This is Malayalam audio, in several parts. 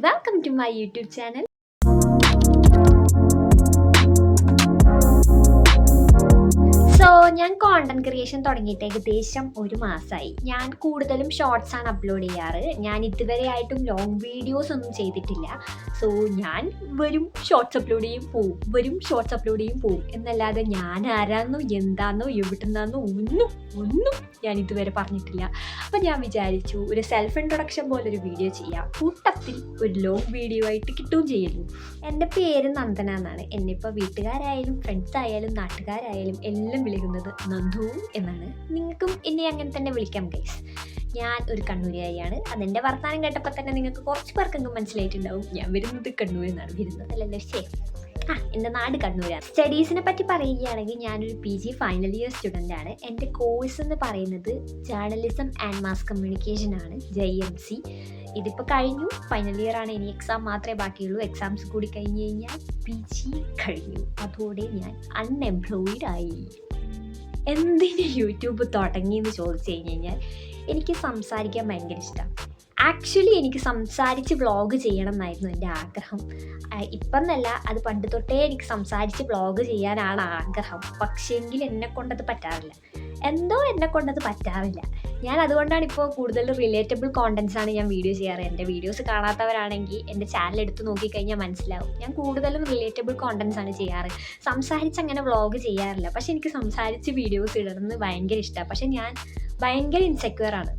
welcome to my YouTube channel. So ഞാൻ കോണ്ടന്റ് ക്രിയേഷൻ തുടങ്ങിയിട്ട് ഏകദേശം ഒരു മാസമായി. ഞാൻ കൂടുതലും ഷോർട്സ് ആണ് അപ്ലോഡ് ചെയ്യാറ്. ഞാൻ ഇതുവരെ ആയിട്ടും ലോങ് വീഡിയോസ് ഒന്നും ചെയ്തിട്ടില്ല. സോ ഞാൻ വരും ഷോർട്സ് അപ്ലോഡ് ചെയ്യും പോവും എന്നല്ലാതെ ഞാൻ ആരാന്നോ എന്താന്നോ എവിടുന്നാന്നോ ഒന്നും ഞാൻ ഇതുവരെ പറഞ്ഞിട്ടില്ല. അപ്പം ഞാൻ വിചാരിച്ചു ഒരു സെൽഫ് ഇൻട്രൊഡക്ഷൻ പോലൊരു വീഡിയോ ചെയ്യാം. കൂട്ടത്തിൽ ഒരു ലോങ് വീഡിയോ ആയിട്ട് കിട്ടുകയും ചെയ്യുന്നു. എൻ്റെ പേര് നന്ദന എന്നാണ്. എന്നെ ഇപ്പോൾ വീട്ടുകാരായാലും ഫ്രണ്ട്സ് ആയാലും നാട്ടുകാരായാലും എല്ലാം വിളിക്കുന്നത് നന്ദു എന്നാണ്. നിങ്ങൾക്കും എന്നെ അങ്ങനെ തന്നെ വിളിക്കാം ഗൈസ്. ഞാൻ ഒരു കണ്ണൂരിയായാണ്. അതെൻ്റെ വർത്തമാനം കേട്ടപ്പോൾ തന്നെ നിങ്ങൾക്ക് കുറച്ച് പേർക്കെങ്കിലും മനസ്സിലായിട്ടുണ്ടാവും ഞാൻ വരുന്നത് കണ്ണൂരിൽ നിന്നാണ്. വരുന്നതല്ലല്ലോ എൻ്റെ നാട് കണ്ണൂരാണ്. സ്റ്റഡീസിനെ പറ്റി പറയുകയാണെങ്കിൽ ഞാനൊരു PG ഫൈനൽ ഇയർ സ്റ്റുഡൻ്റ് ആണ്. എൻ്റെ കോഴ്സ് എന്ന് പറയുന്നത് ജേർണലിസം ആൻഡ് മാസ് കമ്മ്യൂണിക്കേഷൻ ആണ്, JMC. ഇതിപ്പോൾ കഴിഞ്ഞു, ഫൈനൽ ഇയർ ആണ്. ഇനി എക്സാം മാത്രമേ ബാക്കിയുള്ളൂ. എക്സാംസ് കൂടി കഴിഞ്ഞ് കഴിഞ്ഞാൽ PG കഴിഞ്ഞു. അതോടെ ഞാൻ അൺഎംപ്ലോയിഡ് ആയി. എന്തിന് യൂട്യൂബ് തുടങ്ങിയെന്ന് ചോദിച്ചു കഴിഞ്ഞാൽ എനിക്ക് സംസാരിക്കാൻ ഭയങ്കര ഇഷ്ടമാണ്. ആക്ച്വലി എനിക്ക് സംസാരിച്ച് വ്ളോഗ് ചെയ്യണം എന്നായിരുന്നു എൻ്റെ ആഗ്രഹം. ഇപ്പം എന്നല്ല, അത് പണ്ട് തൊട്ടേ എനിക്ക് സംസാരിച്ച് വ്ളോഗ് ചെയ്യാനാണ് ആഗ്രഹം. പക്ഷേങ്കിൽ എന്നെക്കൊണ്ടത് പറ്റാറില്ല. ഞാൻ അതുകൊണ്ടാണ് ഇപ്പോൾ കൂടുതൽ റിലേറ്റബിൾ കോണ്ടൻസാണ് ഞാൻ വീഡിയോ ചെയ്യാറ്. എൻ്റെ വീഡിയോസ് കാണാത്തവരാണെങ്കിൽ എൻ്റെ ചാനൽ എടുത്ത് നോക്കിക്കഴിഞ്ഞാൽ മനസ്സിലാവും. ഞാൻ കൂടുതലും റിലേറ്റബിൾ കോണ്ടൻസ് ആണ് ചെയ്യാറ്. സംസാരിച്ച് അങ്ങനെ വ്ളോഗ് ചെയ്യാറില്ല. പക്ഷെ എനിക്ക് സംസാരിച്ച് വീഡിയോസ് ഇടുന്നത് ഭയങ്കര ഇഷ്ടമാണ്. പക്ഷെ ഞാൻ ഭയങ്കര ഇൻസെക്യൂറാണ്.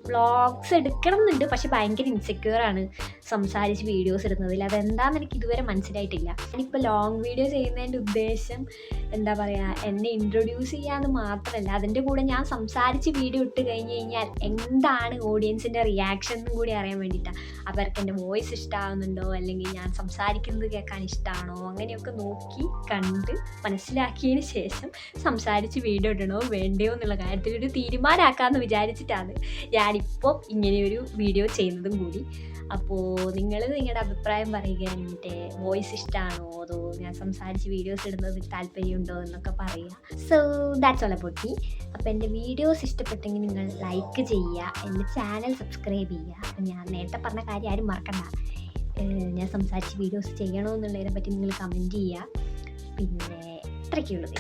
വ്ളോഗ്സ് എടുക്കണം എന്നുണ്ട്, പക്ഷെ ഭയങ്കര ഇൻസെക്യൂറാണ് സംസാരിച്ച് വീഡിയോസ് ഇടുന്നതിൽ. അതെന്താണെന്ന് എനിക്ക് ഇതുവരെ മനസ്സിലായിട്ടില്ല. ഞാനിപ്പോൾ ലോങ് വീഡിയോ ചെയ്യുന്നതിൻ്റെ ഉദ്ദേശം എന്താ പറയുക, എന്നെ ഇൻട്രൊഡ്യൂസ് ചെയ്യാമെന്ന് മാത്രമല്ല, അതിൻ്റെ കൂടെ ഞാൻ സംസാരിച്ച് വീഡിയോ ഇട്ട് കഴിഞ്ഞ് കഴിഞ്ഞാൽ എന്താണ് ഓഡിയൻസിൻ്റെ റിയാക്ഷൻ എന്നും കൂടി അറിയാൻ വേണ്ടിയിട്ടാണ്. അവർക്ക് എൻ്റെ വോയിസ് ഇഷ്ടമാകുന്നുണ്ടോ, അല്ലെങ്കിൽ ഞാൻ സംസാരിക്കുന്നത് കേൾക്കാൻ ഇഷ്ടമാണോ, അങ്ങനെയൊക്കെ നോക്കി കണ്ട് മനസ്സിലാക്കിയതിന് ശേഷം സംസാരിച്ച് വീഡിയോ ഇടണോ വേണ്ടയോ എന്നുള്ള കാര്യത്തിലൊരു തീരുമാനമാക്കാമെന്ന് വിചാരിച്ചിട്ടാണ് ഞാനിപ്പോൾ ഇങ്ങനെയൊരു വീഡിയോ ചെയ്യുന്നതും കൂടി. അപ്പോൾ നിങ്ങൾ നിങ്ങളുടെ അഭിപ്രായം പറയുക. എൻ്റെ വോയിസ് ഇഷ്ടമാണോ, അതോ ഞാൻ സംസാരിച്ച് വീഡിയോസ് ഇടുന്നതിൽ താല്പര്യമുണ്ടോ എന്നൊക്കെ പറയുക. So that's all about me. അപ്പോൾ എൻ്റെ വീഡിയോസ് ഇഷ്ടപ്പെട്ടെങ്കിൽ നിങ്ങൾ ലൈക്ക് ചെയ്യുക, എൻ്റെ ചാനൽ സബ്സ്ക്രൈബ് ചെയ്യുക. ഞാൻ നേരത്തെ പറഞ്ഞ കാര്യം ആരും മറക്കണ്ട. ഞാൻ സംസാരിച്ച് വീഡിയോസ് ചെയ്യണോ എന്നുള്ളതിനെ പറ്റി നിങ്ങൾ കമൻറ്റ് ചെയ്യുക. പിന്നെ ഇത്രയൊക്കെയുള്ളൂ.